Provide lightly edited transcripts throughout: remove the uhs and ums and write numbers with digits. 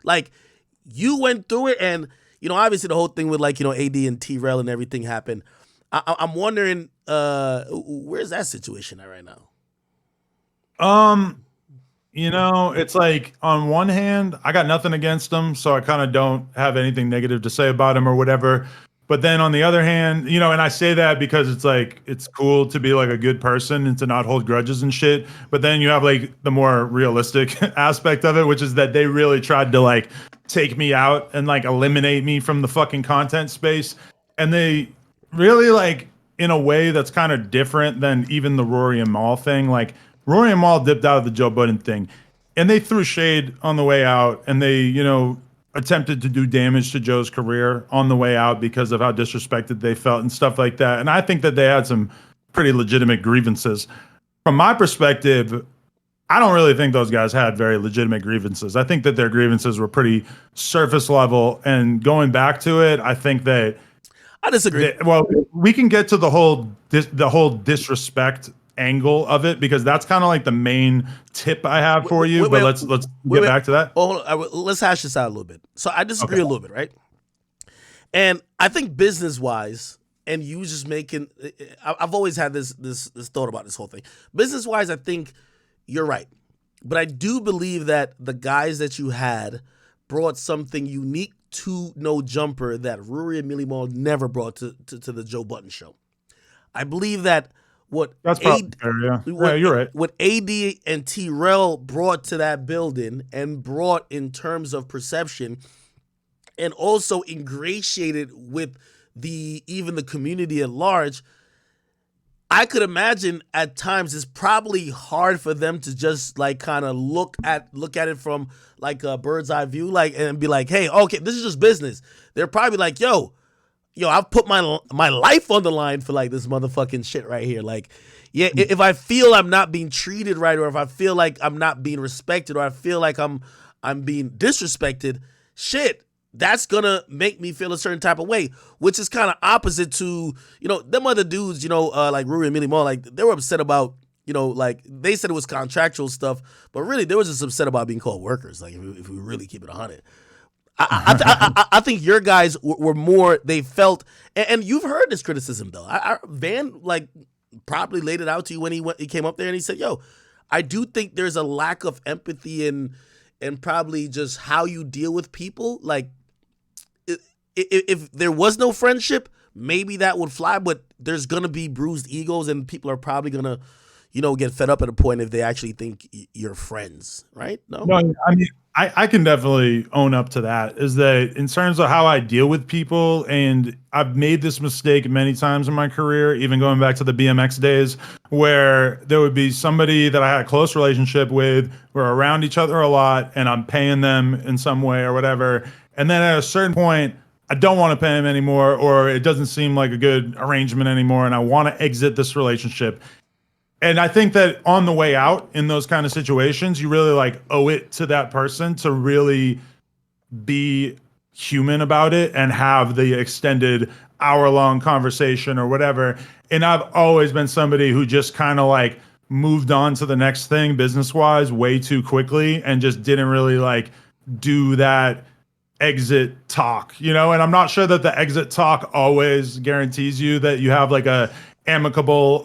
Like, you went through it, and obviously the whole thing with like AD and T-Rell and everything happened. I'm wondering, where's that situation at right now? Um, it's like on one hand, I got nothing against him, so I kind of don't have anything negative to say about him or whatever. But then on the other hand, and I say that because it's like it's cool to be like a good person and to not hold grudges and shit. But then you have like the more realistic aspect of it, which is that they really tried to like take me out and like eliminate me from the fucking content space. And they really like in a way that's kind of different than even the Rory and Maul thing. Like Rory and Maul dipped out of the Joe Budden thing, and they threw shade on the way out, and they, attempted to do damage to Joe's career on the way out because of how disrespected they felt and stuff like that. And I think that they had some pretty legitimate grievances. From my perspective, I don't really think those guys had very legitimate grievances. I think that their grievances were pretty surface level. And going back to it, I think that I disagree. well, we can get to the whole disrespect angle of it because that's kind of like the main tip I have for you. But let's get back to that. Oh, let's hash this out a little bit. So I disagree a little bit, right? And I think business wise, and you just making, I've always had this thought about this whole thing. Business wise, I think you're right, but I do believe that the guys that you had brought something unique to No Jumper that Rory and Millie Mall never brought to the Joe Budden show. I believe that That's probably fair, yeah. Yeah, you're right. What AD and T-Rell brought to that building and brought in terms of perception and also ingratiated with even the community at large, I could imagine at times it's probably hard for them to just like kind of look at it from like a bird's eye view, like, and be like, hey, okay, this is just business. They're probably like, yo, I've put my life on the line for like this motherfucking shit right here. Like, yeah, if I feel I'm not being treated right, or if I feel like I'm not being respected, or I feel like I'm being disrespected, shit, that's gonna make me feel a certain type of way, which is kind of opposite to them other dudes, like Rory and Millie Mall, like they were upset about like they said it was contractual stuff, but really they were just upset about being called workers. Like if we really keep it 100. I think your guys were more, they felt, and you've heard this criticism though. Van like probably laid it out to you when he came up there and he said, yo, I do think there's a lack of empathy and probably just how you deal with people. Like if there was no friendship, maybe that would fly, but there's going to be bruised egos and people are probably going to, get fed up at a point if they actually think you're friends, right? No, I mean, I can definitely own up to that, is that in terms of how I deal with people, and I've made this mistake many times in my career, even going back to the BMX days, where there would be somebody that I had a close relationship with, we're around each other a lot, and I'm paying them in some way or whatever. And then at a certain point, I don't want to pay him anymore, or it doesn't seem like a good arrangement anymore, and I want to exit this relationship. And I think that on the way out in those kind of situations, you really like owe it to that person to really be human about it and have the extended hour-long conversation or whatever. And I've always been somebody who just kind of like moved on to the next thing business-wise way too quickly and just didn't really like do that exit talk, and I'm not sure that the exit talk always guarantees you that you have like a amicable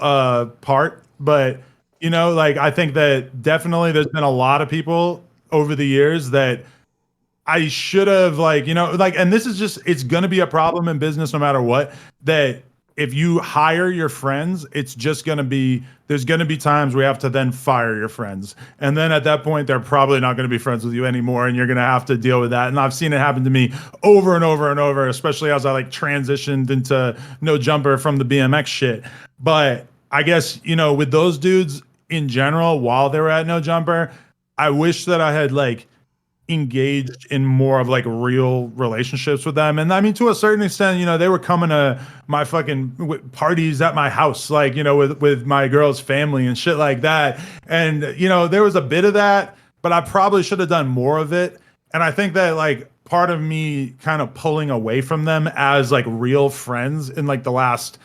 part. But, like I think that definitely there's been a lot of people over the years that I should have and this is just, it's going to be a problem in business no matter what, that if you hire your friends, it's just going to be, there's going to be times where you have to then fire your friends. And then at that point, they're probably not going to be friends with you anymore. And you're going to have to deal with that. And I've seen it happen to me over and over and over, especially as I like transitioned into No Jumper from the BMX shit. But I guess, with those dudes in general, while they were at No Jumper, I wish that I had like engaged in more of like real relationships with them. And I mean, to a certain extent, they were coming to my fucking parties at my house, like, with my girl's family and shit like that. And, there was a bit of that, but I probably should have done more of it. And I think that like part of me kind of pulling away from them as like real friends in like the last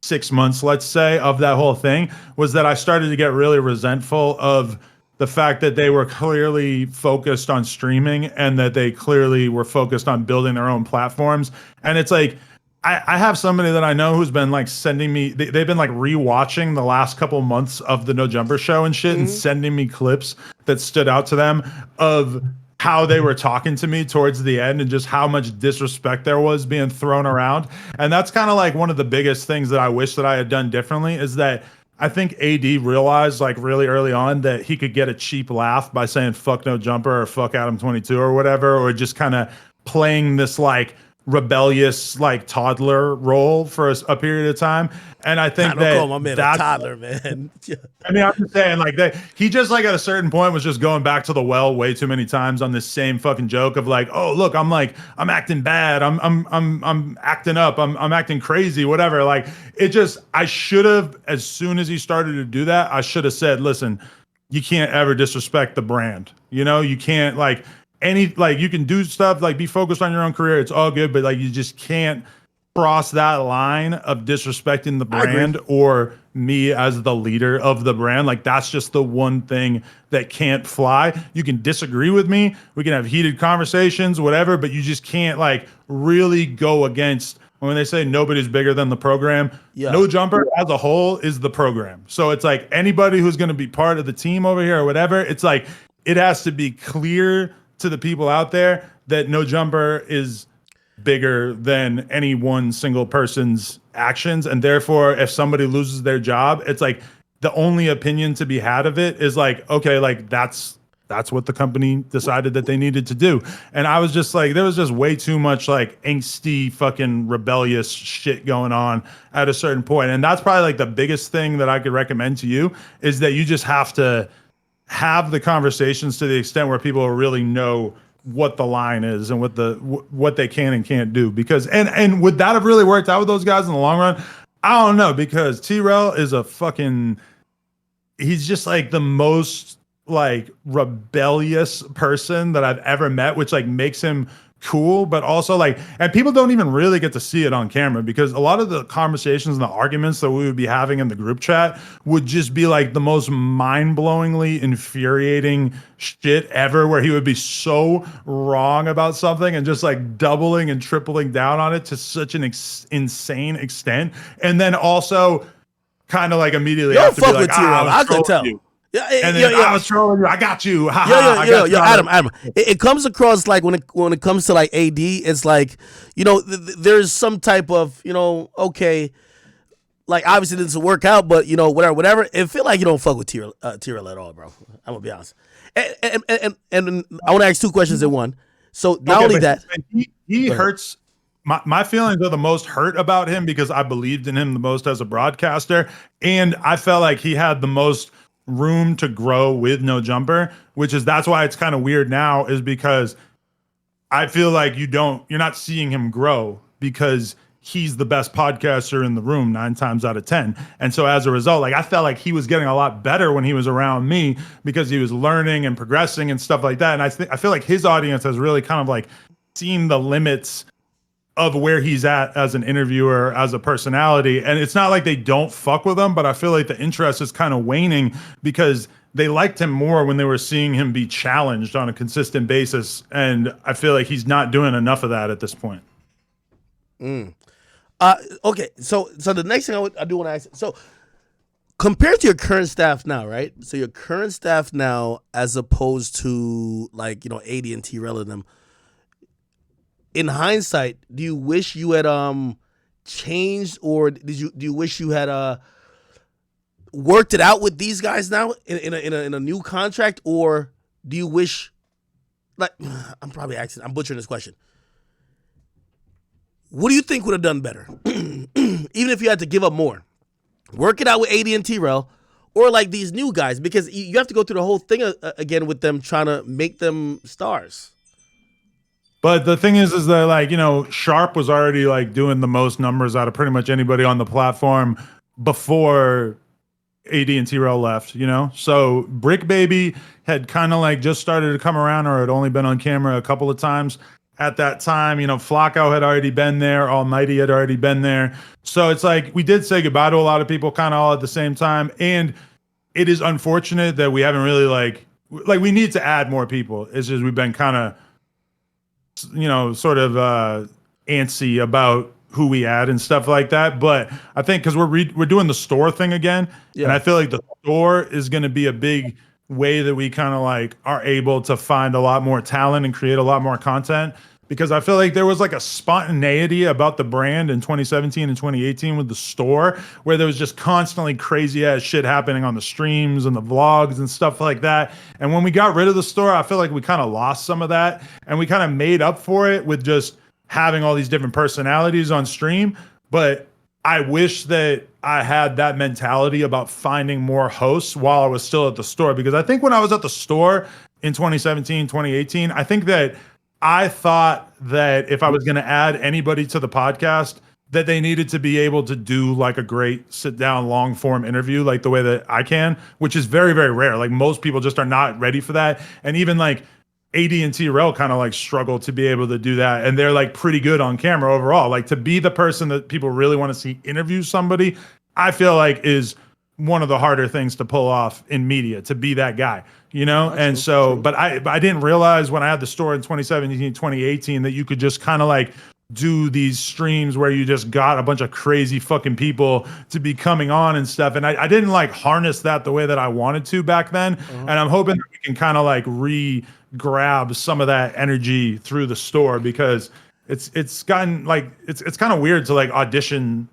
6 months, let's say, of that whole thing was that I started to get really resentful of the fact that they were clearly focused on streaming and that they clearly were focused on building their own platforms. And it's like, I have somebody that I know who's been like sending me, they've been like rewatching the last couple months of the No Jumper show and shit, and sending me clips that stood out to them of how they were talking to me towards the end and just how much disrespect there was being thrown around. And that's kind of like one of the biggest things that I wish that I had done differently, is that I think AD realized like really early on that he could get a cheap laugh by saying fuck No Jumper or fuck Adam22 or whatever, or just kind of playing this like rebellious like toddler role for a period of time. And I think don't call my man a toddler, man. I mean, I'm just saying, like, he just like at a certain point was just going back to the well way too many times on this same fucking joke of like, oh look, I'm acting bad, I'm acting up, I'm acting crazy, whatever. Like, it just, I should have, as soon as he started to do that, I should have said, listen, you can't ever disrespect the brand. You know, you can't like you can do stuff like be focused on your own career, it's all good, but like you just can't cross that line of disrespecting the brand or me as the leader of the brand. Like, that's just the one thing that can't fly. You can disagree with me, we can have heated conversations, whatever, but you just can't like really go against, when they say nobody's bigger than the program. No Jumper as a whole is the program. So it's like anybody who's going to be part of the team over here or whatever, it's like it has to be clear to the people out there that No Jumper is bigger than any one single person's actions. And therefore, if somebody loses their job, it's like the only opinion to be had of it is like, okay, like that's what the company decided that they needed to do. And I was just like, there was just way too much like angsty fucking rebellious shit going on at a certain point. And that's probably like the biggest thing that I could recommend to you, is that you just have to have the conversations to the extent where people really know what the line is and what they can and can't do. Because and would that have really worked out with those guys in the long run? I don't know, because T-Rell is a fucking, he's just like the most like rebellious person that I've ever met, which like makes him cool, but also like, and people don't even really get to see it on camera, because a lot of the conversations and the arguments that we would be having in the group chat would just be like the most mind-blowingly infuriating shit ever, where he would be so wrong about something and just like doubling and tripling down on it to such an insane extent, and then also kind of like immediately Yo, after fuck be like, with T-Rell, I could tell. You. And then I was trolling you. I got you. Adam. It comes across like when it comes to like AD, it's like, you know, there's some type of, you know, okay, like obviously this will work out, but you know, whatever. It feel like you don't fuck with T-Rell at all, bro. I'm gonna be honest. And I want to ask two questions in one. So not only that, he hurts. My feelings are the most hurt about him because I believed in him the most as a broadcaster, and I felt like he had the most room to grow with No Jumper, that's why it's kind of weird now, is because I feel like you're not seeing him grow, because he's the best podcaster in the room 9 times out of 10. And so as a result, like I felt like he was getting a lot better when he was around me, because he was learning and progressing and stuff like that. And I feel like his audience has really kind of like seen the limits of where he's at as an interviewer, as a personality. And it's not like they don't fuck with him, but I feel like the interest is kind of waning, because they liked him more when they were seeing him be challenged on a consistent basis. And I feel like he's not doing enough of that at this point. Okay, so the next thing I do want to ask, so compared to your current staff now, right? So your current staff now, as opposed to like, you know, AD and T-Rell and them, in hindsight, do you wish you had changed, or do you wish you had worked it out with these guys now in a new contract, or do you wish, like, I'm butchering this question. What do you think would have done better? Even if you had to give up more, work it out with AD and T-Rell, or like these new guys, because you have to go through the whole thing again with them, trying to make them stars. But the thing is that, like, you know, Sharp was already like doing the most numbers out of pretty much anybody on the platform before AD and T-Rell left, you know? So Brick Baby had kind of like just started to come around, or had only been on camera a couple of times at that time. You know, Flacco had already been there, Almighty had already been there. So it's like we did say goodbye to a lot of people kind of all at the same time. And it is unfortunate that we haven't really like like we need to add more people. It's just we've been kind of, sort of antsy about who we add and stuff like that. But I think because we're doing the store thing again, and I Yeah. feel like the store is going to be a big way that we kind of like are able to find a lot more talent and create a lot more content. Because I feel like there was like a spontaneity about the brand in 2017 and 2018 with the store, where there was just constantly crazy ass shit happening on the streams and the vlogs and stuff like that. And when we got rid of the store, I feel like we kind of lost some of that, and we kind of made up for it with just having all these different personalities on stream. But I wish that I had that mentality about finding more hosts while I was still at the store, because I think when I was at the store in 2017, 2018, I think that I thought that if I was going to add anybody to the podcast, that they needed to be able to do like a great sit down long form interview, like the way that I can, which is very, very rare. Like most people just are not ready for that. And even like AD and T-Rell kind of like struggle to be able to do that. And they're like pretty good on camera overall. Like to be the person that people really want to see interview somebody, I feel like is one of the harder things to pull off in media, to be that guy, And True, so, true. but I didn't realize when I had the store in 2017, 2018, that you could just kind of like do these streams where you just got a bunch of crazy fucking people to be coming on and stuff. And I didn't like harness that the way that I wanted to back then. And I'm hoping that we can kind of like grab some of that energy through the store, because it's gotten like, it's kind of weird to like audition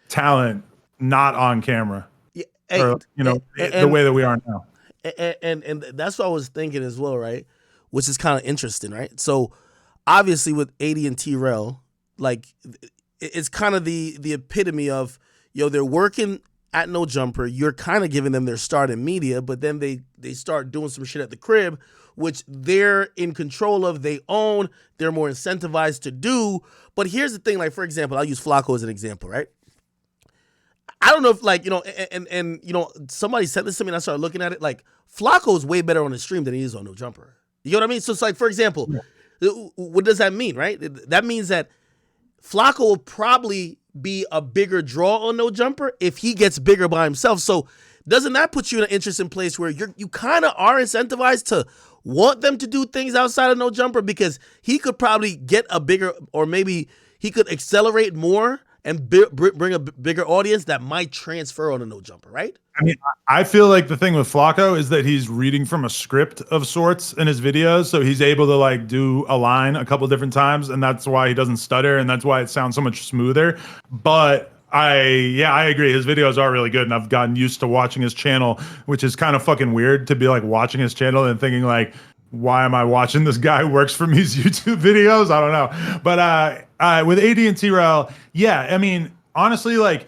talent not on camera, Yeah. Hey, or the and way that we are now. and that's what I was thinking as well, right? Which is kind of interesting, right? So obviously with AD and T-Rell, like it's kind of the epitome of, they're working at No Jumper. You're kind of giving them their start in media, but then they start doing some shit at the crib, which they're in control of, they own, they're more incentivized to do. But here's the thing, like for example, I'll use Flacco as an example, right? I don't know if like, somebody said this to me and I started looking at it, like Flacco is way better on the stream than he is on No Jumper. You know what I mean? So it's like, for example, what does that mean, right? That means that Flacco will probably be a bigger draw on No Jumper if he gets bigger by himself. So doesn't that put you in an interesting place where you kind of are incentivized to want them to do things outside of No Jumper, because he could probably get a bigger, or maybe he could accelerate more and bring a bigger audience that might transfer on a No Jumper, right? I mean, I feel like the thing with Flacco is that he's reading from a script of sorts in his videos, so he's able to like do a line a couple different times, and that's why he doesn't stutter, and that's why it sounds so much smoother. But I agree. His videos are really good, and I've gotten used to watching his channel, which is kind of fucking weird to be like watching his channel and thinking like, why am I watching this guy who works for me's YouTube videos? I don't know. But with AD and T-Rell, yeah, I mean, honestly, like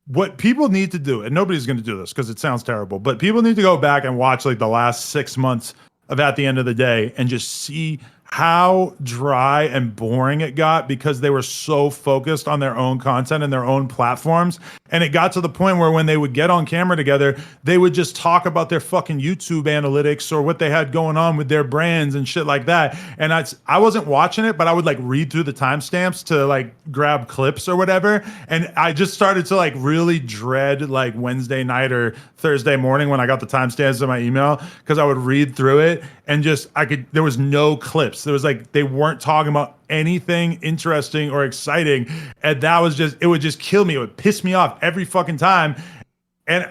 what people need to do, and nobody's going to do this because it sounds terrible, but people need to go back and watch like the last 6 months of At the End of the Day and just see how dry and boring it got, because they were so focused on their own content and their own platforms. And it got to the point where when they would get on camera together, they would just talk about their fucking YouTube analytics or what they had going on with their brands and shit like that. And I wasn't watching it, but I would like read through the timestamps to like grab clips or whatever. And I just started to like really dread like Wednesday night or Thursday morning when I got the timestamps in my email, because I would read through it and just there was no clips. There was like, they weren't talking about anything interesting or exciting. And that was just, it would just kill me. It would piss me off every fucking time. And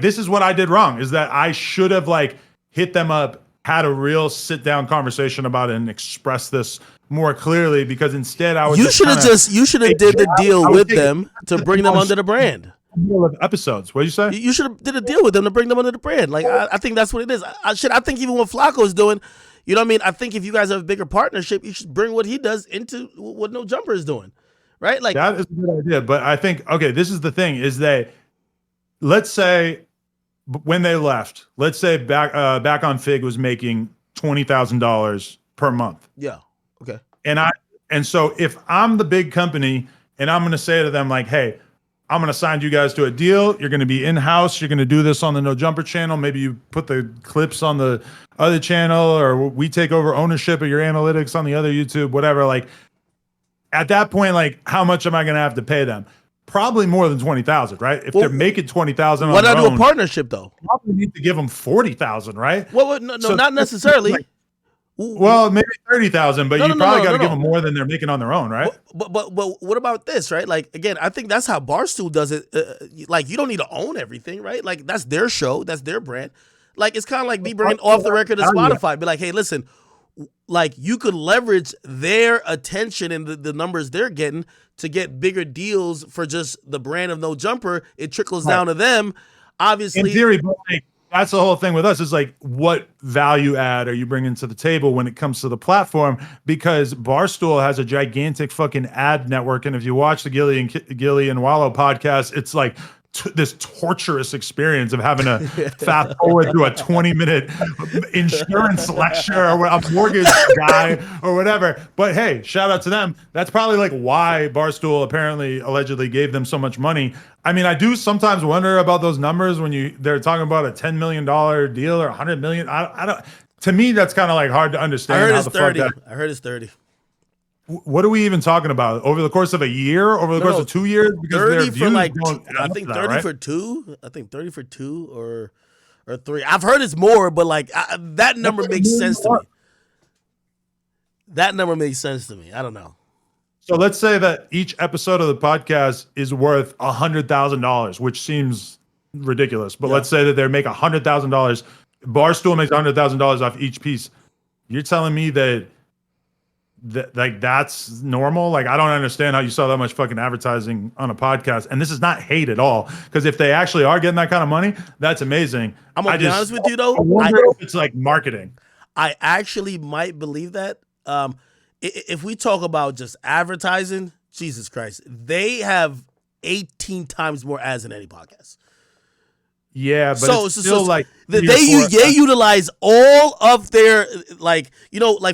this is what I did wrong, is that I should have like hit them up, had a real sit down conversation about it and expressed this more clearly, because instead I was you should have did the deal with them to bring them under the brand. Episodes. What did you say? You should have did a deal with them to bring them under the brand. Like I think that's what it is. I think even what Flacco's doing, you know what I mean? I think if you guys have a bigger partnership, you should bring what he does into what No Jumper is doing, right? Like that is a good idea. But I think, okay, this is the thing, is that let's say when they left, let's say back on Fig was making $20,000 per month. Yeah. Okay. And so if I'm the big company and I'm going to say to them like, hey, I'm going to sign you guys to a deal. You're going to be in-house. You're going to do this on the No Jumper channel. Maybe you put the clips on the other channel, or we take over ownership of your analytics on the other YouTube, whatever. Like at that point, like how much am I going to have to pay them? probably more than 20,000, right? If they're making 20,000 on why their not do a own, partnership though? probably need to give them 40,000, right? Well, no, So not necessarily. well, maybe 30,000, but No, you no, no, probably no, got no, to give no. them more than they're making on their own, right? But what about this, right? Like again, I think that's how Barstool does it. Like you don't need to own everything, right? Like that's their show, that's their brand. Like it's kind of like me bringing off the record to Spotify. Be like, hey, listen, like you could leverage their attention and the numbers they're getting to get bigger deals for just the brand of No Jumper. It trickles down to them. Obviously, in theory, but like, that's the whole thing with us is like, what value add are you bringing to the table when it comes to the platform? Because Barstool has a gigantic fucking ad network, and if you watch the Gilly and Wallow podcast, it's like this torturous experience of having to fast forward through a 20-minute insurance lecture or a mortgage guy or whatever. But hey, shout out to them. That's probably like why Barstool apparently allegedly gave them so much money. I mean, I do sometimes wonder about those numbers when they're talking about a $10 million deal or $100 million. I don't. To me, that's kind of like hard to understand. I heard how it's the 30. fuck I heard it's 30. What are we even talking about? Over the course of a year? Over the course of 2 years? Because 30 their for views like, don't add I up think to that, 30 right? for two. I think 30 for two or 3. I've heard it's more, but like that number makes sense to me. That number makes sense to me. I don't know. So let's say that each episode of the podcast is worth $100,000, which seems ridiculous. But let's say that they make $100,000. Barstool makes $100,000 off each piece. You're telling me that like that's normal? Like I don't understand how you saw that much fucking advertising on a podcast. And this is not hate at all, because if they actually are getting that kind of money, that's amazing. I'm gonna be honest with you though. I wonder if it's like marketing. I actually might believe that. If we talk about just advertising, Jesus Christ, they have 18 times more ads than any podcast. Yeah, but it's still like they utilize all of their like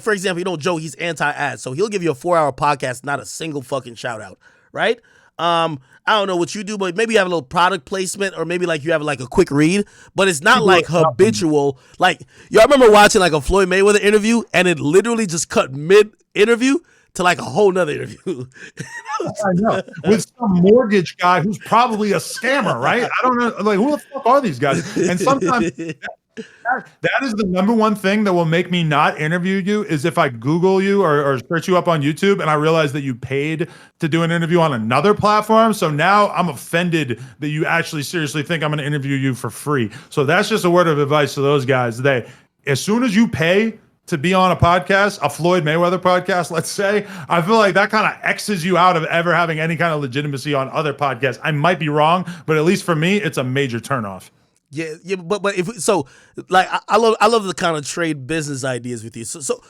for example, Joe, he's anti-ad, so he'll give you a 4-hour podcast, not a single fucking shout out, right? I don't know what you do, but maybe you have a little product placement, or maybe like you have like a quick read, but it's not like habitual. Like y'all remember watching like a Floyd Mayweather interview, and it literally just cut mid interview to like a whole nother interview. I know. With some mortgage guy who's probably a scammer, right? I don't know. Like, who the fuck are these guys? And sometimes that is the number one thing that will make me not interview you, is if I Google you or search you up on YouTube and I realize that you paid to do an interview on another platform. So now I'm offended that you actually seriously think I'm going to interview you for free. So that's just a word of advice to those guys. That as soon as you pay to be on a podcast, a Floyd Mayweather podcast, let's say, I feel like that kind of X's you out of ever having any kind of legitimacy on other podcasts. I might be wrong, but at least for me, it's a major turnoff. Yeah, but if so, like I love the kind of trade business ideas with you. So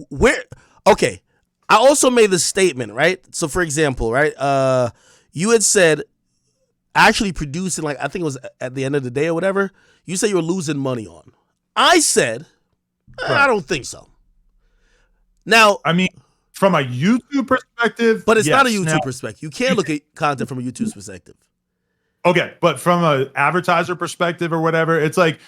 where okay, I also made the statement, right? So for example, right, you had said actually producing, like I think it was at the end of the day or whatever, you said you were losing money on. I said I don't think so. Now, I mean, from a YouTube perspective, but it's not a YouTube perspective. You can't look at content from a YouTube perspective. Okay, but from an advertiser perspective or whatever, it's like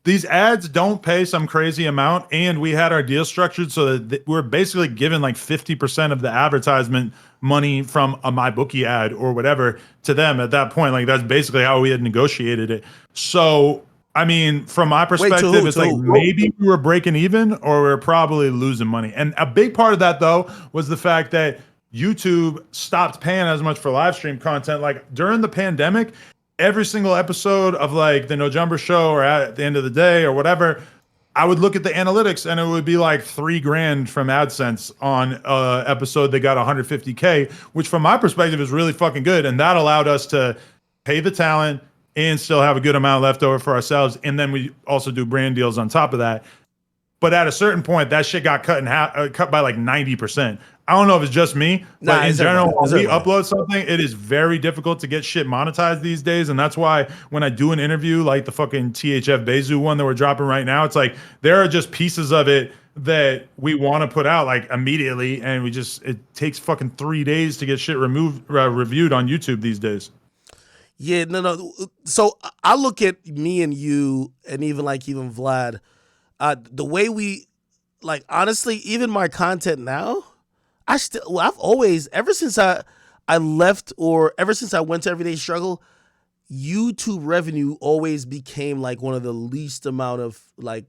these ads don't pay some crazy amount, and we had our deal structured so that we're basically given like 50% of the advertisement money from a MyBookie ad or whatever to them at that point. Like that's basically how we had negotiated it. So I mean, from my perspective, it's like maybe we were breaking even or we're probably losing money. And a big part of that, though, was the fact that YouTube stopped paying as much for live stream content. Like during the pandemic, every single episode of like the No Jumper show or at the end of the day or whatever, I would look at the analytics and it would be like $3,000 from AdSense on an episode that got 150K, which from my perspective is really fucking good. And that allowed us to pay the talent and still have a good amount left over for ourselves. And then we also do brand deals on top of that. But at a certain point, that shit got cut in half, cut by like 90%. I don't know if it's just me, but in general, when we upload something, it is very difficult to get shit monetized these days. And that's why when I do an interview like the fucking THF Bezu one that we're dropping right now, it's like there are just pieces of it that we want to put out like immediately. And it takes fucking 3 days to get shit reviewed on YouTube these days. Yeah, no. So I look at me and you, and even Vlad, the way we, like, honestly, even my content now, I've always, ever since I I left, or ever since I went to Everyday Struggle, YouTube revenue always became like one of the least amount of like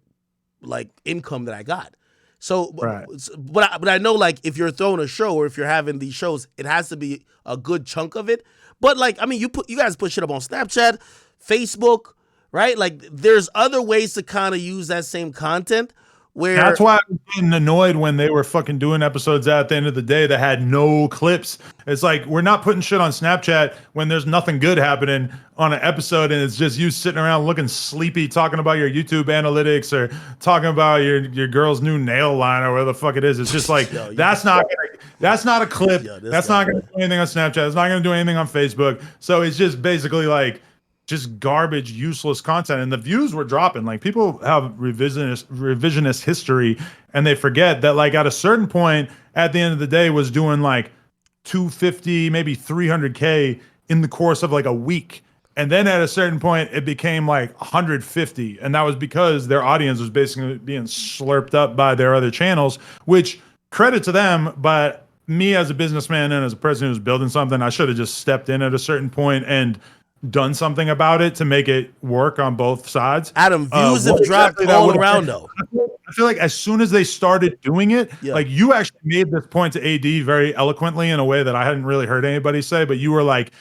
income that I got. So, Right. but I know like if you're throwing a show or if you're having these shows, it has to be a good chunk of it. But like, I mean, you guys put shit up on Snapchat, Facebook, right? Like, there's other ways to kind of use that same content That's where why I was getting annoyed when they were fucking doing episodes at the end of the day that had no clips. It's like, we're not putting shit on Snapchat when there's nothing good happening on an episode, and it's just you sitting around looking sleepy, talking about your YouTube analytics or talking about your girl's new nail line or whatever the fuck it is. It's just like, yo, that's not a clip. yo, this That's guy, not gonna do anything on Snapchat. It's not gonna do anything on Facebook. So it's just basically like just garbage, useless content. And the views were dropping. Like, people have revisionist history, and they forget that like at a certain point at the end of the day was doing like 250, maybe 300K in the course of like a week. And then at a certain point, it became like 150. And that was because their audience was basically being slurped up by their other channels, which, credit to them. But me as a businessman and as a person who's building something, I should have just stepped in at a certain point and done something about it to make it work on both sides. Adam, views have What dropped exactly that all would've around been- though. I feel like as soon as they started doing it, Yeah. like, you actually made this point to AD very eloquently in a way that I hadn't really heard anybody say, but you were like,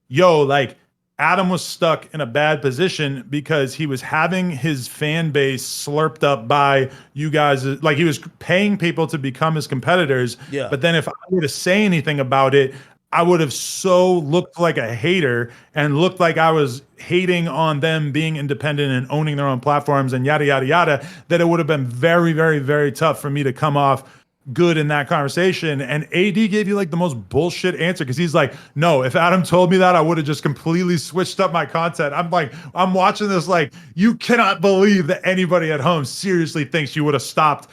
yo, like, Adam was stuck in a bad position because he was having his fan base slurped up by you guys. Like, he was paying people to become his competitors. Yeah. But then if I were to say anything about it, I would have so looked like a hater and looked like I was hating on them being independent and owning their own platforms and yada, yada, yada, that it would have been very, very, very tough for me to come off good in that conversation. And AD gave you like the most bullshit answer, because he's like, no, if Adam told me that, I would have just completely switched up my content. I'm like, I'm watching this like, you cannot believe that anybody at home seriously thinks you would have stopped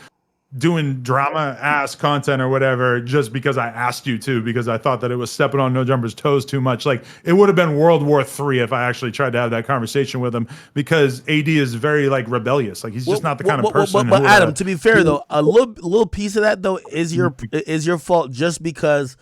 doing drama ass content or whatever just because I asked you to, because I thought that it was stepping on No Jumper's toes too much. Like, it would have been World War III if I actually tried to have that conversation with him, because AD is very like rebellious. Like, he's just not the kind of person. But Adam, to be fair though, a little piece of that though is your fault, just because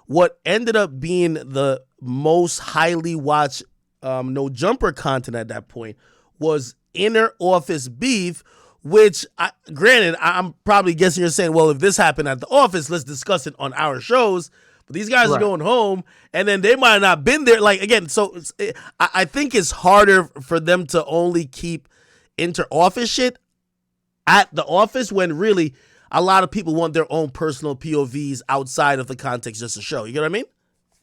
what ended up being the most highly watched No Jumper content at that point was inner office beef. Which, granted, I'm probably guessing you're saying, well, if this happened at the office, let's discuss it on our shows. But these guys are going home, and then they might not have been there. Like, again, so I think it's harder for them to only keep inter-office shit at the office, when really a lot of people want their own personal POVs outside of the context just a show. You get what I mean?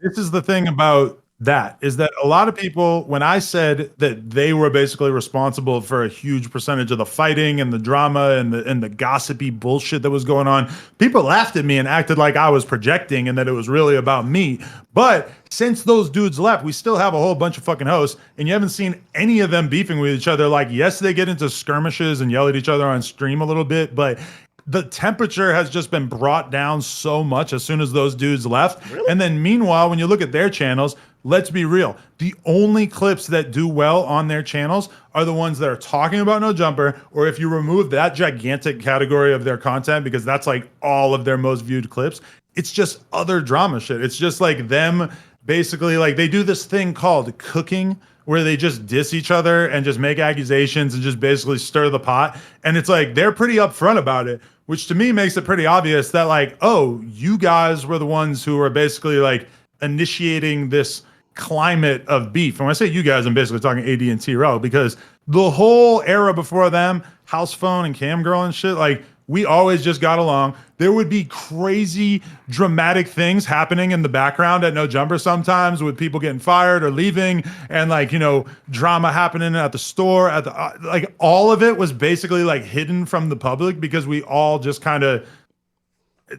This is the thing about that, is that a lot of people, when I said that they were basically responsible for a huge percentage of the fighting and the drama and the gossipy bullshit that was going on, people laughed at me and acted like I was projecting and that it was really about me. But since those dudes left, we still have a whole bunch of fucking hosts, and you haven't seen any of them beefing with each other. Like, yes, they get into skirmishes and yell at each other on stream a little bit, but the temperature has just been brought down so much as soon as those dudes left. Really? And then meanwhile, when you look at their channels, let's be real, the only clips that do well on their channels are the ones that are talking about No Jumper, or if you remove that gigantic category of their content, because that's like all of their most viewed clips, it's just other drama shit. It's just like them basically, like, they do this thing called cooking, where they just diss each other and just make accusations and just basically stir the pot. And it's like, they're pretty upfront about it, which to me makes it pretty obvious that, like, oh, you guys were the ones who were basically like initiating this climate of beef. And when I say you guys, I'm basically talking AD and T-Rell, because the whole era before them, House Phone and Cam Girl and shit, like, we always just got along. There would be crazy dramatic things happening in the background at No Jumper sometimes, with people getting fired or leaving, and like, you know, drama happening at the store, at the like, all of it was basically like hidden from the public, because we all just kind of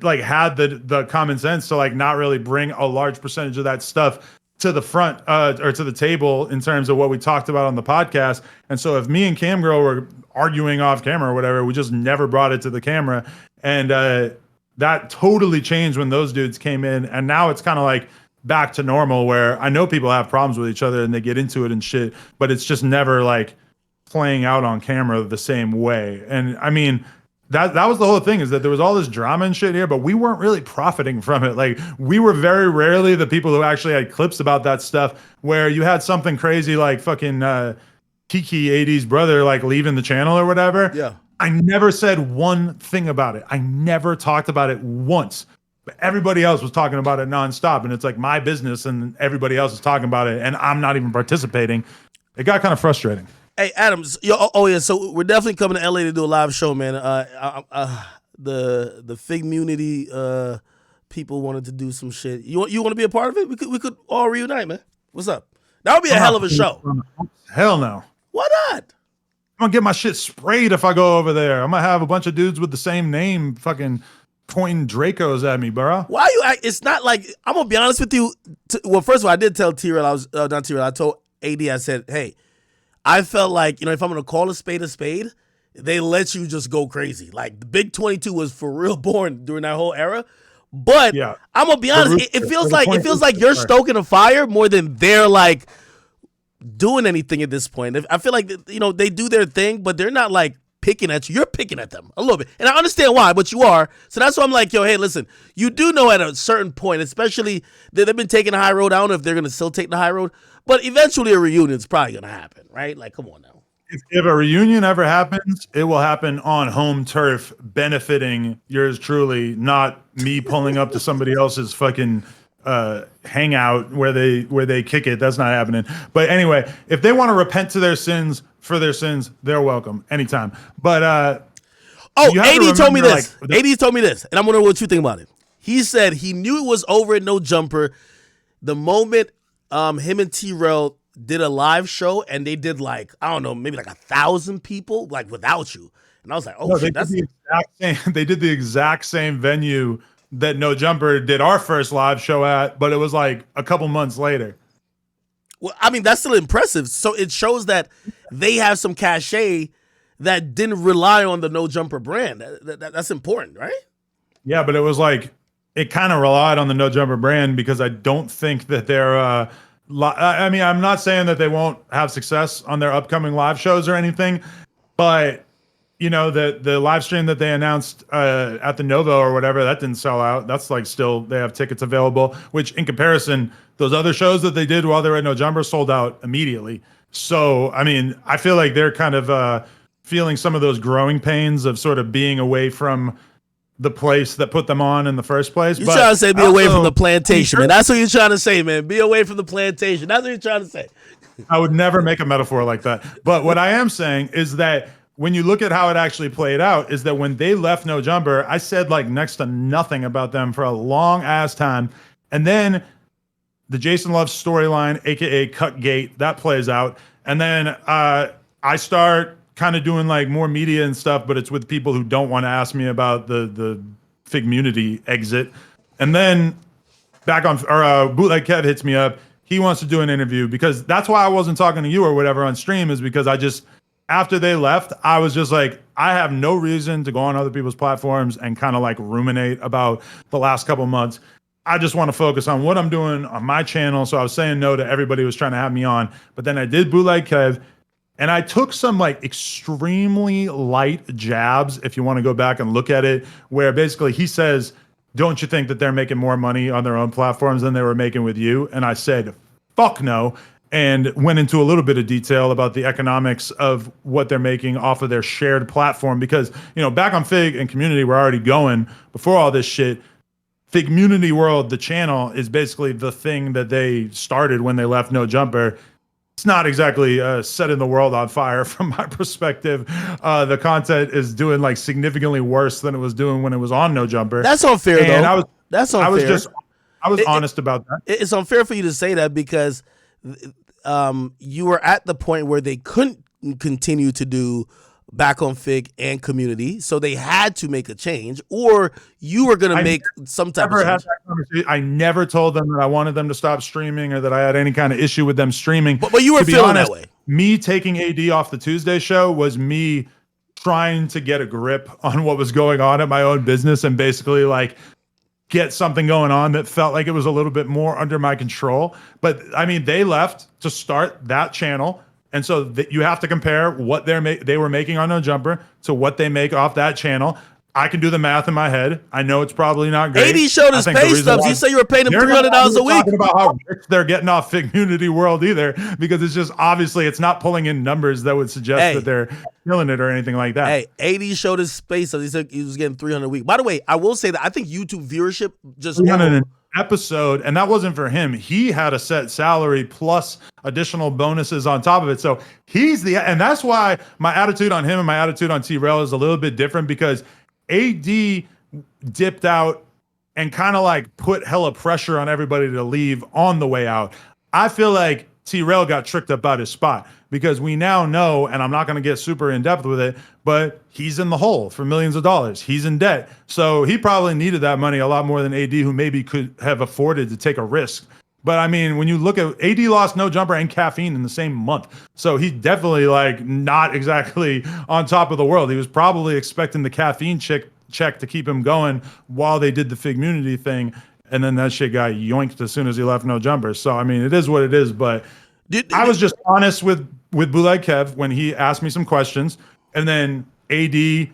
like had the common sense to like not really bring a large percentage of that stuff to the front or to the table in terms of what we talked about on the podcast. And so if me and Cam Girl were arguing off camera or whatever, we just never brought it to the camera. And that totally changed when those dudes came in. And now it's kind of like back to normal, where I know people have problems with each other and they get into it and shit, but it's just never like playing out on camera the same way. And I mean, that was the whole thing, is that there was all this drama and shit here, but we weren't really profiting from it. Like, we were very rarely the people who actually had clips about that stuff, where you had something crazy like fucking Kiki AD's brother like leaving the channel or whatever. Yeah. I never said one thing about it. I never talked about it once. But everybody else was talking about it nonstop, and it's like my business, and everybody else is talking about it, and I'm not even participating. It got kind of frustrating. Hey, Adams. Oh yeah. So we're definitely coming to LA to do a live show, man. The Fig Community people wanted to do some shit. You want to be a part of it? We could all reunite, man. What's up? That would be a hell of a show. Hell no. Why not? I'm gonna get my shit sprayed if I go over there. I'm gonna have a bunch of dudes with the same name fucking pointing Dracos at me, bro. Why you? It's not like, I'm gonna be honest with you. Well, first of all, I did tell T-Rell, I was not T-Rell. I told AD, I said, hey, I felt like, if I'm gonna call a spade, they let you just go crazy. Like, the Big 22 was for real born during that whole era. But yeah, I'm gonna be honest, it feels like you're stoking a fire more than they're like doing anything at this point. I feel like, they do their thing, but they're not like picking at you. You're picking at them a little bit, and I understand why, but you are. So that's why I'm like, yo, hey, listen, you do know at a certain point, especially that they've been taking the high road. I don't know if they're gonna still take the high road, but eventually a reunion is probably gonna happen, right? Like, come on now. If a reunion ever happens, it will happen on home turf, benefiting yours truly, not me pulling up to somebody else's fucking hangout where they kick it. That's not happening. But anyway, if they want to repent to their sins for their sins, they're welcome anytime. But AD told me this. AD told me this, and I'm wondering what you think about it. He said he knew it was over at No Jumper the moment him and T-Rell did a live show, and they did like, I don't know, maybe like 1,000 people like without you. And I was like, oh, no, shit, they did the exact same venue that No Jumper did our first live show at, but it was like a couple months later. Well, I mean, that's still impressive. So it shows that they have some cachet that didn't rely on the No Jumper brand. That's important, right? Yeah, but it was like, it kind of relied on the No Jumper brand, because I don't think that they're I mean, I'm not saying that they won't have success on their upcoming live shows or anything, but the live stream that they announced at the Novo or whatever, that didn't sell out. That's like, still, they have tickets available, which in comparison, those other shows that they did while they were at No Jumper sold out immediately. So, I mean, I feel like they're kind of feeling some of those growing pains of sort of being away from the place that put them on in the first place. You're trying to say be away from the plantation, man. That's what you're trying to say, man. Be away from the plantation. That's what you're trying to say. I would never make a metaphor like that. But what I am saying is that when you look at how it actually played out, is that when they left No Jumper, I said like next to nothing about them for a long ass time. And then the Jason Love storyline, aka Cut Gate, that plays out. And then I start kind of doing like more media and stuff, but it's with people who don't want to ask me about the Figmunity exit. And then Bootleg Kev hits me up. He wants to do an interview, because that's why I wasn't talking to you or whatever on stream, is because after they left, I was just like, I have no reason to go on other people's platforms and kind of like ruminate about the last couple months. I just want to focus on what I'm doing on my channel. So I was saying no to everybody who was trying to have me on, but then I did Bootleg Kev. And I took some like extremely light jabs, if you want to go back and look at it, where basically he says, don't you think that they're making more money on their own platforms than they were making with you? And I said, fuck no. And went into a little bit of detail about the economics of what they're making off of their shared platform. Because, back on Fig and Community, we're already going before all this shit. Figmunity World, the channel, is basically the thing that they started when they left No Jumper. It's not exactly setting the world on fire from my perspective. The content is doing like significantly worse than it was doing when it was on No Jumper. That's unfair, though. That's unfair. I was honest about that. It's unfair for you to say that, because you were at the point where they couldn't continue to do back on Fig and Community, so they had to make a change, or you were going to make some type of change. I never told them that I wanted them to stop streaming or that I had any kind of issue with them streaming. But you were feeling that way. Me taking AD off the Tuesday show was me trying to get a grip on what was going on at my own business, and basically like get something going on that felt like it was a little bit more under my control. But I mean, they left to start that channel. And so you have to compare what they were making on No Jumper to what they make off that channel. I can do the math in my head. I know it's probably not great. AD showed his pay stubs. He said you were paying him $300 a week. Talking about how rich they're getting off Community World either, because it's just obviously it's not pulling in numbers that would suggest that they're killing it or anything like that. Hey, AD showed his pay stubs. He said he was getting $300 a week. By the way, I will say that I think YouTube viewership just an episode, and that wasn't for him. He had a set salary plus additional bonuses on top of it. So and that's why my attitude on him and my attitude on T-Rell is a little bit different, because AD dipped out and kind of like put hella pressure on everybody to leave on the way out. I feel like T-Rell got tricked about his spot, because we now know, and I'm not going to get super in depth with it, but he's in the hole for millions of dollars. He's in debt. So he probably needed that money a lot more than AD, who maybe could have afforded to take a risk. But I mean, when you look at AD lost No Jumper and Caffeine in the same month. So he's definitely like not exactly on top of the world. He was probably expecting the Caffeine check to keep him going while they did the Figmunity thing. And then that shit got yoinked as soon as he left No Jumper. So, I mean, it is what it is. But I was just honest with Bootleg Kev when he asked me some questions. And then AD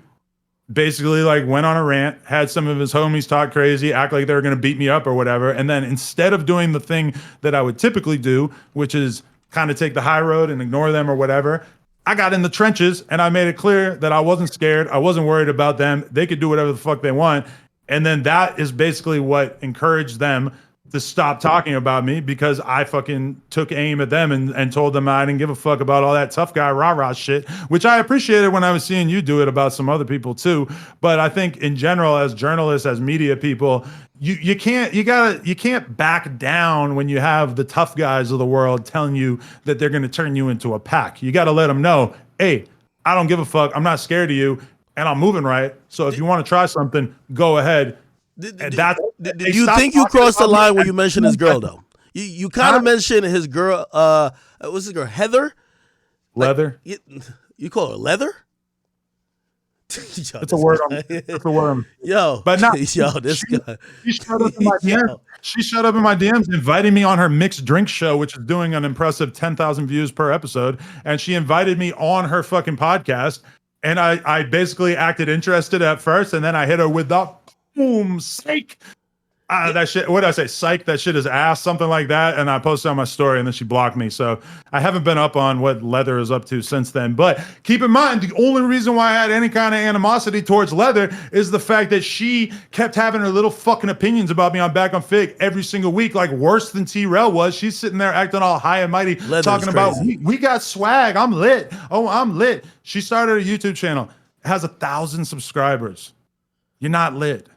basically like went on a rant, had some of his homies talk crazy, act like they were going to beat me up or whatever. And then instead of doing the thing that I would typically do, which is kind of take the high road and ignore them or whatever, I got in the trenches and I made it clear that I wasn't scared. I wasn't worried about them. They could do whatever the fuck they want. And then that is basically what encouraged them to stop talking about me, because I fucking took aim at them and told them I didn't give a fuck about all that tough guy rah-rah shit, which I appreciated when I was seeing you do it about some other people too. But I think in general, as journalists, as media people, you can't back down when you have the tough guys of the world telling you that they're going to turn you into a pack. You got to let them know, hey, I don't give a fuck. I'm not scared of you, and I'm moving right. So if you want to try something, go ahead. Do you think you crossed the line when you mentioned his girl, though? You kind of mentioned his girl. What's his girl? Heather? Leather? Like, you call her Leather? It's a word. It's a word. Yo, but not. Yo, this guy. She showed up in my DMs. She showed up in my DMs, inviting me on her mixed drink show, which is doing an impressive 10,000 views per episode. And she invited me on her fucking podcast. And I basically acted interested at first, and then I hit her with the boom, psych. That shit, what did I say? Psych, that shit is ass, something like that. And I posted on my story, and then she blocked me. So I haven't been up on what Leather is up to since then. But keep in mind, the only reason why I had any kind of animosity towards Leather is the fact that she kept having her little fucking opinions about me on Back on Fig every single week, like worse than T-Rell was. She's sitting there acting all high and mighty, Leather's talking about, we got swag, I'm lit. Oh, I'm lit. She started a YouTube channel. It has 1,000 subscribers. You're not lit.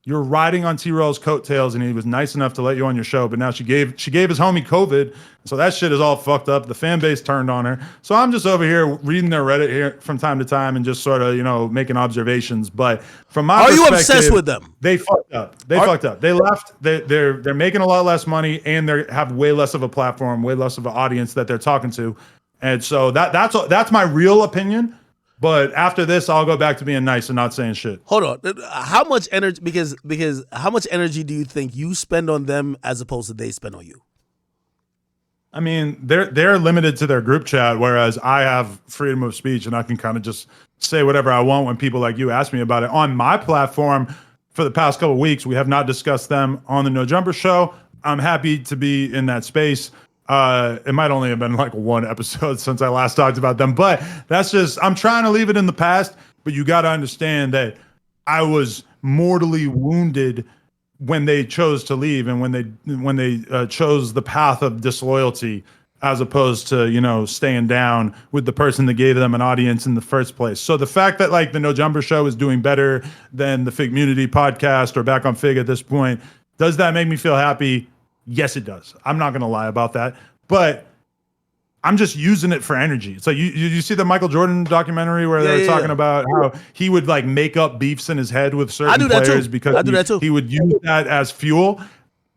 You're riding on T-Rell's coattails, and he was nice enough to let you on your show, but now she gave his homie COVID, so that shit is all fucked up. The fan base turned on her. So I'm just over here reading their Reddit here from time to time and just sort of, making observations. But from my perspective, are you obsessed with them? They fucked up. Fucked up. They left. They're making a lot less money, and they have way less of a platform, way less of an audience that they're talking to. And so that's my real opinion. But after this, I'll go back to being nice and not saying shit. Hold on. How much energy? Because how much energy do you think you spend on them as opposed to they spend on you? I mean, they're limited to their group chat, whereas I have freedom of speech and I can kind of just say whatever I want when people like you ask me about it. On my platform, for the past couple of weeks, we have not discussed them on the No Jumper show. I'm happy to be in that space. It might only have been like one episode since I last talked about them, but that's just, I'm trying to leave it in the past. But you got to understand that I was mortally wounded when they chose to leave, and when they chose the path of disloyalty as opposed to, staying down with the person that gave them an audience in the first place. So the fact that like the No Jumper show is doing better than the Figmunity podcast or Back on Fig at this point, does that make me feel happy? Yes, it does. I'm not going to lie about that, but I'm just using it for energy. It's like you see the Michael Jordan documentary where they're talking about how he would like make up beefs in his head with certain players because he would use that as fuel.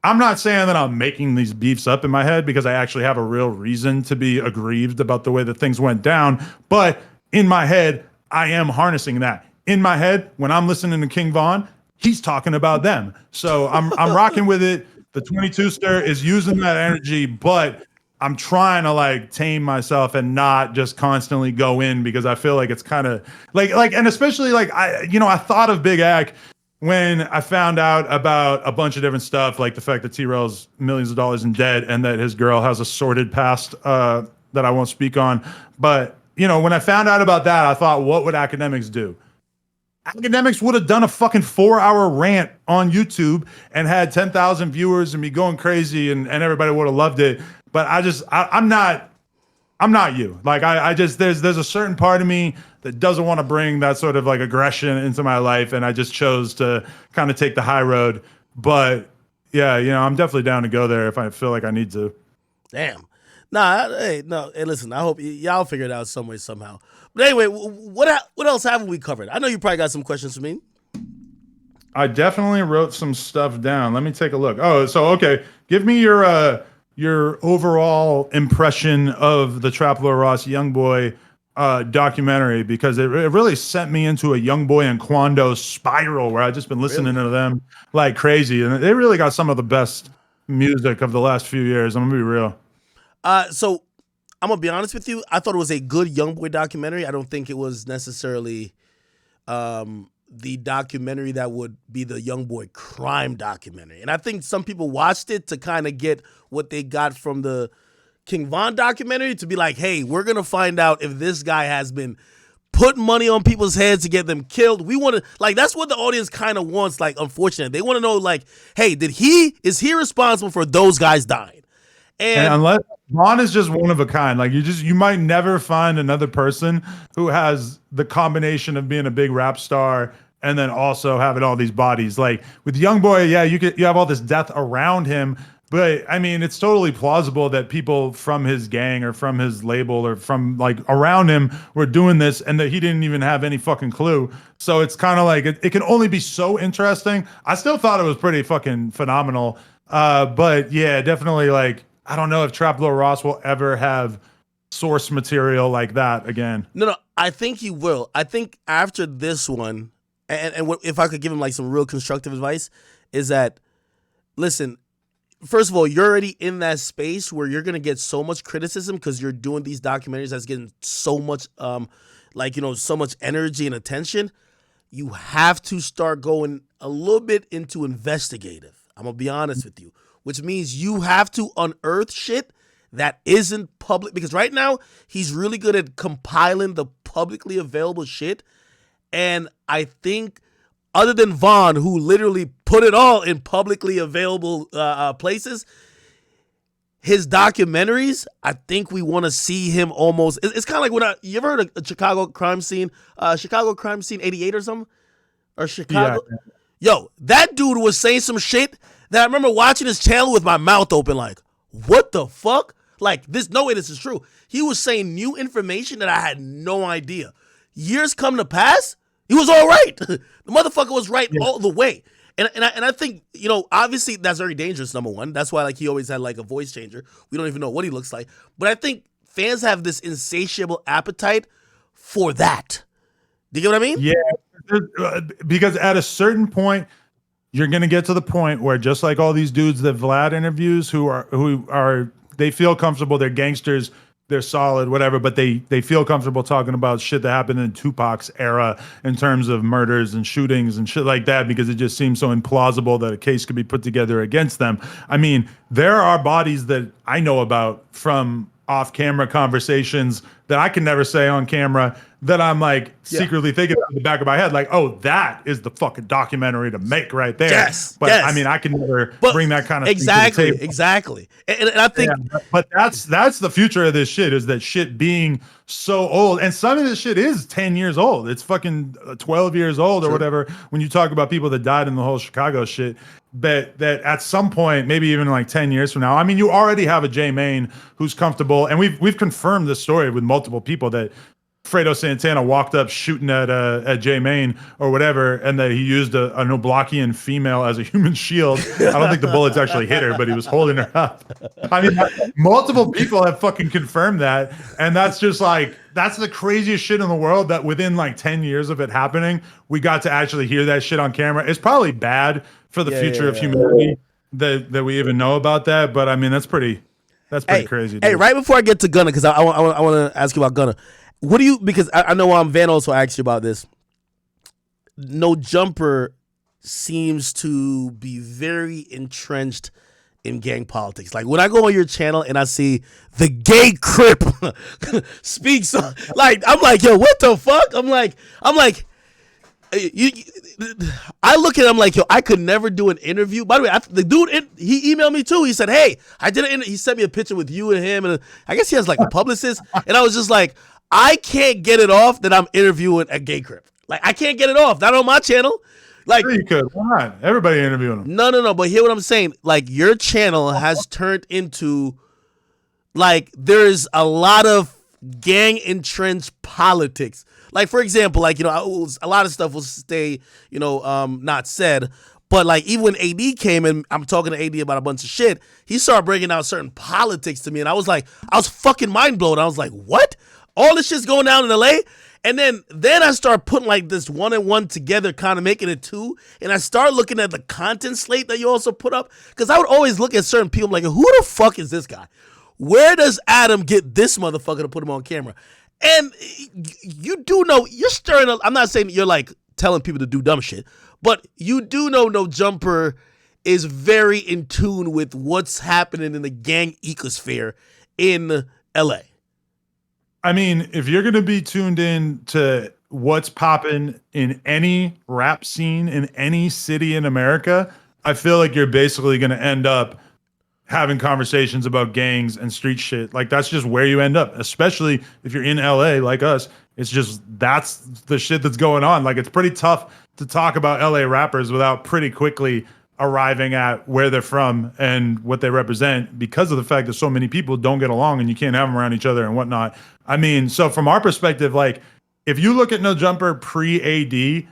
I'm not saying that I'm making these beefs up in my head because I actually have a real reason to be aggrieved about the way that things went down. But in my head, I am harnessing that. In my head, when I'm listening to King Von, he's talking about them. So I'm rocking with it. The 22 stir is using that energy, but I'm trying to like tame myself and not just constantly go in because I feel like it's kind of and especially like I thought of Big Ack when I found out about a bunch of different stuff, like the fact that T-Rell's millions of dollars in debt and that his girl has a sordid past that I won't speak on. But when I found out about that, I thought, what would Akademiks do? Akademiks would have done a fucking 4-hour rant on YouTube and had 10,000 viewers and be going crazy and everybody would have loved it. But I'm not you. Like I just there's a certain part of me that doesn't want to bring that sort of like aggression into my life, and I just chose to kind of take the high road. But yeah, I'm definitely down to go there if I feel like I need to. Damn. Nah, hey, no. Hey, listen, I hope y'all figure it out some way, somehow. But anyway, what else haven't we covered? I know you probably got some questions for me. I definitely wrote some stuff down. Let me take a look. Oh, so okay. Give me your overall impression of the Traplo Ross YoungBoy documentary, because it really sent me into a YoungBoy and Quando spiral where I've just been listening to them like crazy. And they really got some of the best music of the last few years. I'm gonna be real. So I'm gonna be honest with you. I thought it was a good YoungBoy documentary. I don't think it was necessarily the documentary that would be the YoungBoy crime documentary. And I think some people watched it to kind of get what they got from the King Von documentary, to be like, hey, we're gonna find out if this guy has been putting money on people's heads to get them killed. We want to, like, that's what the audience kind of wants. Like, unfortunately, they want to know, like, hey, is he responsible for those guys dying? And unless Vaughn is just one of a kind, like you might never find another person who has the combination of being a big rap star and then also having all these bodies. Like with YoungBoy, yeah, you have all this death around him, but I mean, it's totally plausible that people from his gang or from his label or from like around him were doing this and that he didn't even have any fucking clue. So it's kind of like it can only be so interesting. I still thought it was pretty fucking phenomenal. But yeah, definitely like, I don't know if Traplo Ross will ever have source material like that again. No, I think he will. I think after this one, and if I could give him like some real constructive advice, is that, listen, first of all, you're already in that space where you're gonna get so much criticism because you're doing these documentaries that's getting so much, so much energy and attention. You have to start going a little bit into investigative. I'm gonna be honest with you. Which means you have to unearth shit that isn't public. Because right now, he's really good at compiling the publicly available shit. And I think, other than Vaughn, who literally put it all in publicly available places, his documentaries, I think we want to see him almost. It's kind of like you ever heard of a Chicago crime scene 88 or something? Or Chicago? Yeah. Yo, that dude was saying some shit that I remember watching his channel with my mouth open, like, what the fuck? Like, no way this is true. He was saying new information that I had no idea. Years come to pass, he was all right. The motherfucker was right all the way. And I think, obviously that's very dangerous, number one. That's why, like, he always had, like, a voice changer. We don't even know what he looks like. But I think fans have this insatiable appetite for that. Do you get what I mean? Yeah, because at a certain point, you're gonna get to the point where, just like all these dudes that Vlad interviews, who are they feel comfortable, they're gangsters, they're solid, whatever, but they feel comfortable talking about shit that happened in Tupac's era in terms of murders and shootings and shit like that, because it just seems so implausible that a case could be put together against them. I mean, there are bodies that I know about from off-camera conversations that I can never say on camera that I'm like secretly thinking in the back of my head, like, oh, that is the fucking documentary to make right there. Yes, but I mean, I can never bring that kind of thing to the table. Exactly. And I think, but that's the future of this shit, is that shit being so old, and some of this shit is 10 years old. It's fucking 12 years old or whatever. When you talk about people that died in the whole Chicago shit, that at some point, maybe even like 10 years from now, I mean, you already have a J Main who's comfortable, and we've confirmed this story with multiple people that Fredo Santana walked up shooting at J Main or whatever, and that he used an Oblakian female as a human shield. I don't think the bullets actually hit her, but he was holding her up. I mean, multiple people have fucking confirmed that, and that's just like, that's the craziest shit in the world, that within like 10 years of it happening, we got to actually hear that shit on camera. It's probably bad for the future of humanity that we even know about that, but I mean, that's pretty That's pretty crazy, dude. Hey, right before I get to Gunna, because I want to ask you about Gunna. What do you, because I know Van also asked you about this. No Jumper seems to be very entrenched in gang politics. Like when I go on your channel and I see the gay Crip speaks on, like I'm like, yo, what the fuck? I'm like, I look at him like, yo, I could never do an interview. By the way, the dude, he emailed me too. He said, hey, I did it. He sent me a picture with you and him, and I guess he has like a publicist. And I was just like, I can't get it off that I'm interviewing a gay Crip. Like I can't get it off. Not on my channel. Like sure you could. Why not? Everybody interviewing him. No. But hear what I'm saying. Like your channel has turned into, like, there's a lot of gang entrenched politics. Like for example, like a lot of stuff will stay, not said. But like even when AD came and I'm talking to AD about a bunch of shit, he started bringing out certain politics to me, and I was fucking mind blown. I was like, what? All this shit's going down in LA? And then I start putting like this one and one together, kind of making it two. And I start looking at the content slate that you also put up. Because I would always look at certain people like, who the fuck is this guy? Where does Adam get this motherfucker to put him on camera? And you do know, you're stirring up. I'm not saying you're like telling people to do dumb shit. But you do know No Jumper is very in tune with what's happening in the gang ecosphere in LA. I mean, if you're going to be tuned in to what's popping in any rap scene in any city in America, I feel like you're basically going to end up having conversations about gangs and street shit. Like that's just where you end up, especially if you're in LA like us. It's just, that's the shit that's going on. Like it's pretty tough to talk about LA rappers without pretty quickly arriving at where they're from and what they represent, because of the fact that so many people don't get along and you can't have them around each other and whatnot. I mean, so from our perspective, like if you look at No Jumper pre-AD,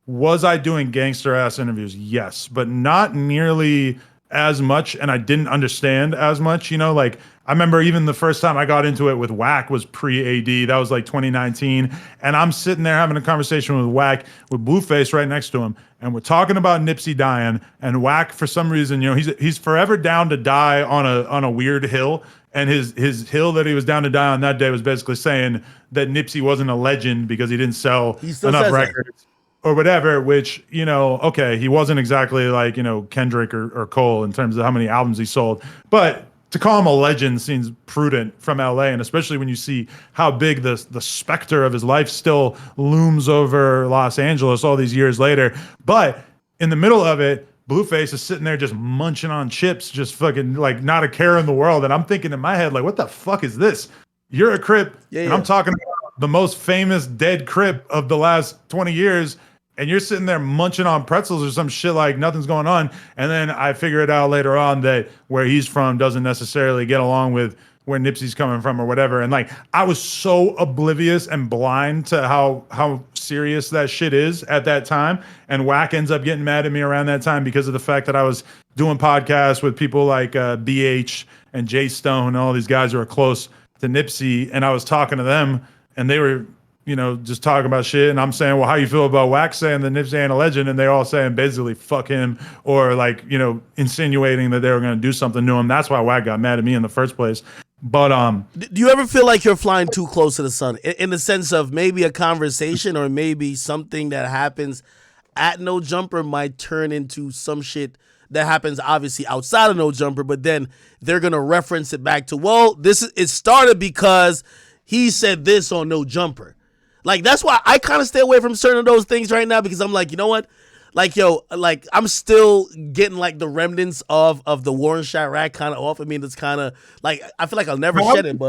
was I doing gangster ass interviews? Yes, but not nearly as much, and I didn't understand as much, like I remember even the first time I got into it with Wack was pre-AD. That was like 2019. And I'm sitting there having a conversation with Wack with Blueface right next to him. And we're talking about Nipsey dying. And Wack, for some reason, he's forever down to die on a weird hill. And his hill that he was down to die on that day was basically saying that Nipsey wasn't a legend because he didn't sell enough records or whatever, which, okay, he wasn't exactly like, Kendrick or Cole in terms of how many albums he sold. But to call him a legend seems prudent from LA, and especially when you see how big the specter of his life still looms over Los Angeles all these years later. But in the middle of it, Blueface is sitting there just munching on chips, just fucking like not a care in the world. And I'm thinking in my head, like, what the fuck is this? You're a Crip, and I'm talking about the most famous dead Crip of the last 20 years. And you're sitting there munching on pretzels or some shit like nothing's going on. And then I figure it out later on that where he's from doesn't necessarily get along with where Nipsey's coming from or whatever. And like, I was so oblivious and blind to how serious that shit is at that time. And Wack ends up getting mad at me around that time because of the fact that I was doing podcasts with people like BH and Jay Stone and all these guys who are close to Nipsey. And I was talking to them and they were, just talking about shit. And I'm saying, well, how you feel about Wax saying that Nipsey ain't a legend? And they're all saying basically fuck him, or like, insinuating that they were going to do something to him. That's why Wack got mad at me in the first place. But do you ever feel like you're flying too close to the sun in the sense of maybe a conversation or maybe something that happens at No Jumper might turn into some shit that happens obviously outside of No Jumper, but then they're going to reference it back to, well, it started because he said this on No Jumper. Like, that's why I kind of stay away from certain of those things right now, because I'm like, you know what? Like, yo, like, I'm still getting, like, the remnants of the Warren Chirac kind of off. I mean, it's kind of, like, I feel like I'll never shed it, but